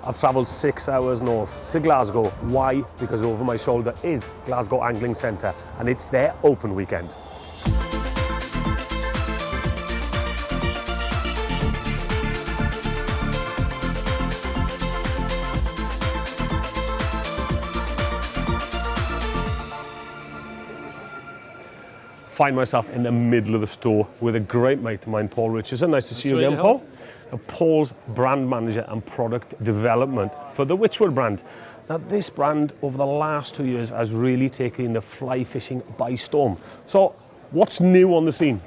I've travelled 6 hours north to Glasgow. Why? Because over my shoulder is Glasgow Angling Centre and it's their open weekend. Find myself in the middle of the store with a great mate of mine, Paul Richardson. Nice to see you again, Paul. Now, Paul's brand manager and product development for the Wychwood brand. Now, this brand over the last 2 years has really taken the fly fishing by storm. So, what's new on the scene?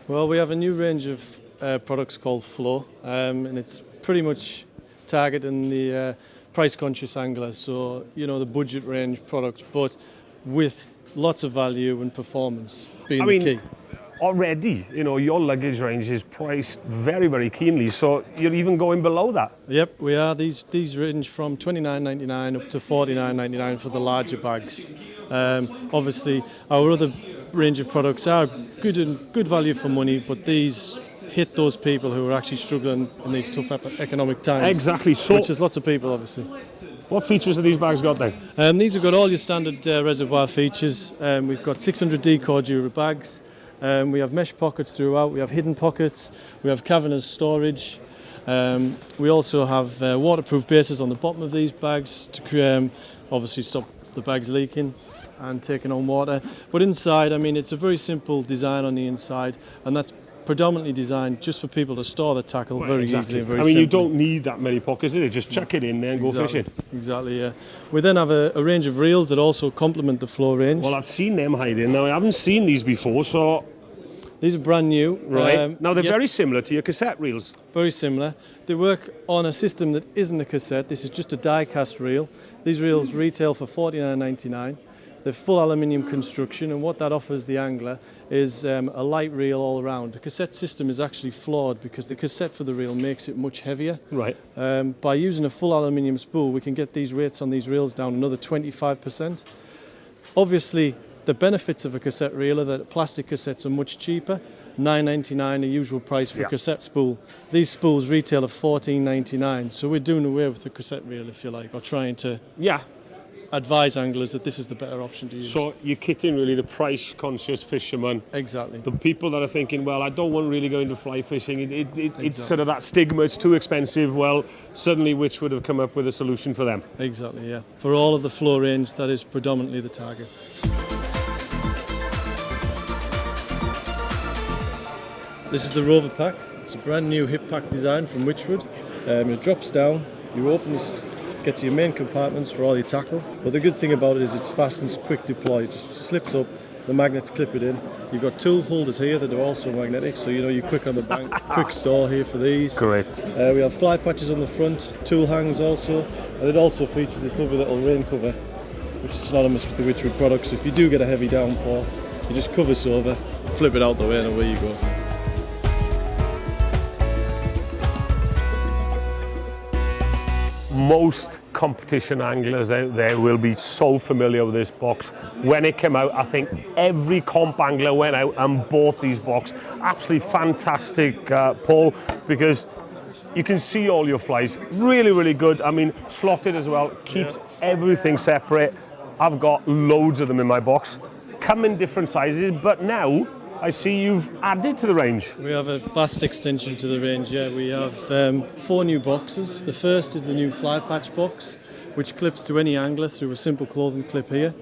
Well, we have a new range of products called Flow, and it's pretty much targeting the price-conscious anglers. So, you know, the budget range products, but with lots of value and performance being the key. Already, you know, your luggage range is priced very, very keenly, so you're even going below that. Yep, we are. These range from $29.99 up to $49.99 for the larger bags. Obviously, our other range of products are good value for money, but these hit those people who are actually struggling in these tough economic times. Exactly. So, which is lots of people, obviously. What features have these bags got then? These have got all your standard reservoir features. We've got 600D Cordura bags. We have mesh pockets throughout. We have hidden pockets. We have cavernous storage. We also have waterproof bases on the bottom of these bags to obviously stop the bags leaking and taking on water. But inside, I mean, it's a very simple design on the inside, and that's predominantly designed just for people to store the tackle very easily and very simply. You don't need that many pockets, do you? Just chuck it in there and go fishing. Exactly, yeah. We then have a range of reels that also complement the Flow range. Well, I've seen them hiding. Now, I haven't seen these before, so... These are brand new. Right. Now, they're very similar to your cassette reels. Very similar. They work on a system that isn't a cassette. This is just a die-cast reel. These reels retail for $49.99. They're full aluminium construction, and what that offers the angler is a light reel all around. The cassette system is actually flawed because the cassette for the reel makes it much heavier. Right. By using a full aluminium spool, we can get these weights on these reels down another 25%. Obviously, the benefits of a cassette reel are that plastic cassettes are much cheaper. $9.99 a usual price for a cassette spool. These spools retail at $14.99, so we're doing away with the cassette reel, if you like, or trying to advise anglers that this is the better option to use. So you're kitting really the price-conscious fisherman. Exactly. The people that are thinking, well, I don't want to really go into fly fishing. It's sort of that stigma, it's too expensive. Well, suddenly Wychwood have come up with a solution for them. Exactly, yeah. For all of the Flow range, that is predominantly the target. This is the Rover Pack. It's a brand new hip pack design from Wychwood. It drops down, you open this, get to your main compartments for all your tackle. But the good thing about it is it's fast and quick deploy. It just slips up, the magnets clip it in. You've got tool holders here that are also magnetic, so you know you're quick on the bank. Quick store here for these. Great. We have fly patches on the front, tool hangs also, and it also features this lovely little rain cover, which is synonymous with the Wychwood products. So if you do get a heavy downpour, you just cover this over, flip it out the way, and away you go. Most competition anglers out there will be so familiar with this box. When it came out, I think every comp angler went out and bought these boxes. Absolutely fantastic, Paul, because you can see all your flies. Really, really good. I mean, slotted as well, keeps everything separate. I've got loads of them in my box. Come in different sizes, but now I see you've added to the range. We have a vast extension to the range, yeah. We have 4 new boxes. The first is the new fly patch box, which clips to any angler through a simple clothing clip here.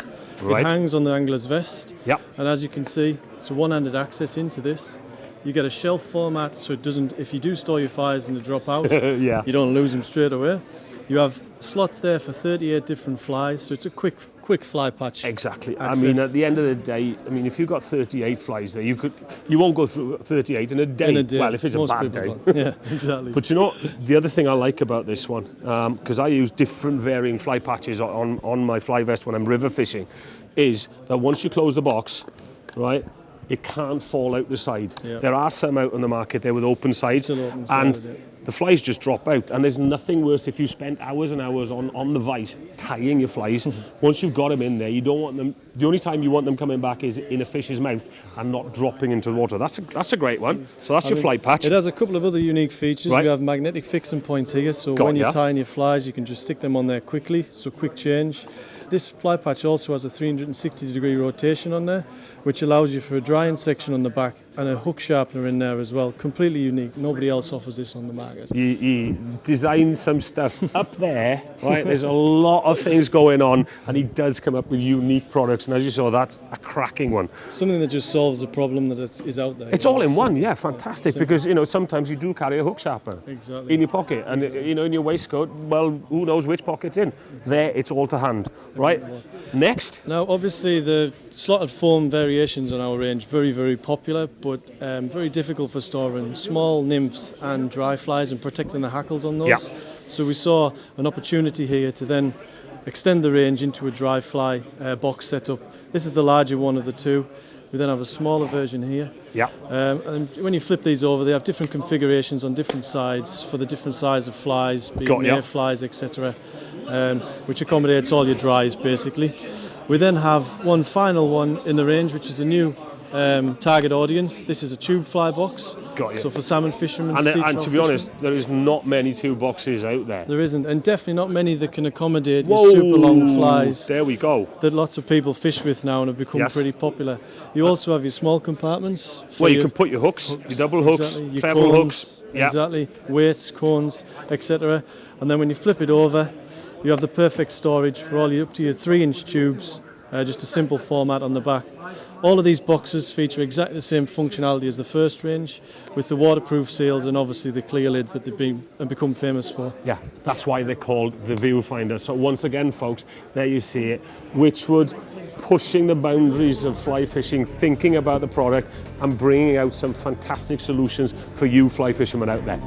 Right. It hangs on the angler's vest. Yep. And as you can see, it's a one-handed access into this. You get a shelf format, so it doesn't, if you do store your flies and they drop out, you don't lose them straight away. You have slots there for 38 different flies, so it's a quick fly patch. Exactly. Access. I mean, at the end of the day, I mean, if you've got 38 flies there, you won't go through 38 in a day. In a day. Well, if it's a bad day. Yeah, exactly. But you know, the other thing I like about this one, because I use different varying fly patches on my fly vest when I'm river fishing, is that once you close the box, right, it can't fall out the side. Yeah. There are some out on the market there with open sides, Still open side, the flies just drop out. And there's nothing worse if you spend hours and hours on the vise tying your flies. Once you've got them in there, you don't want them, the only time you want them coming back is in a fish's mouth and not dropping into the water. That's a great one. So that's your fly patch. It has a couple of other unique features. Right. We have magnetic fixing points here, so Got when ya. you're tying your flies, you can just stick them on there quickly, so quick change. This fly patch also has a 360-degree rotation on there, which allows you for a drying section on the back and a hook sharpener in there as well. Completely unique. Nobody else offers this on the market. He designed some stuff up there, right? There's a lot of things going on, and he does come up with unique products. And as you saw, that's a cracking one. Something that just solves a problem that is out there. It's all in one, yeah, fantastic. Because sometimes you do carry a hook sharpener in your pocket, and in your waistcoat. Well, who knows which pocket's in? There, it's all to hand, right? Next. Now, obviously, the slotted foam variations on our range very, very popular, but very difficult for storing small nymphs and dry flies and protecting the hackles on those. Yeah. So we saw an opportunity here to then extend the range into a dry fly box setup. This is the larger one of the two. We then have a smaller version here. Yeah. And when you flip these over, they have different configurations on different sides for the different size of flies, be it mere flies, etc., which accommodates all your dries basically. We then have one final one in the range, which is a new target audience. This is a tube fly box. Got you. So for salmon fishermen, And to be honest, there is not many tube boxes out there. there isn't, and definitely not many that can accommodate Whoa, your super long flies there we go. that lots of people fish with now and have become pretty popular. You also have your small compartments. Where you can put your hooks, your double hooks, exactly, your treble cones, hooks. Yeah. exactly, weights, cones, etc. And then when you flip it over, you have the perfect storage for all up to your 3-inch tubes. Just a simple format on the back. All of these boxes feature exactly the same functionality as the first range, with the waterproof seals and obviously the clear lids that they've become famous for. Yeah, that's why they're called the viewfinder. So once again, folks, there you see it. Wychwood pushing the boundaries of fly fishing, thinking about the product and bringing out some fantastic solutions for you fly fishermen out there.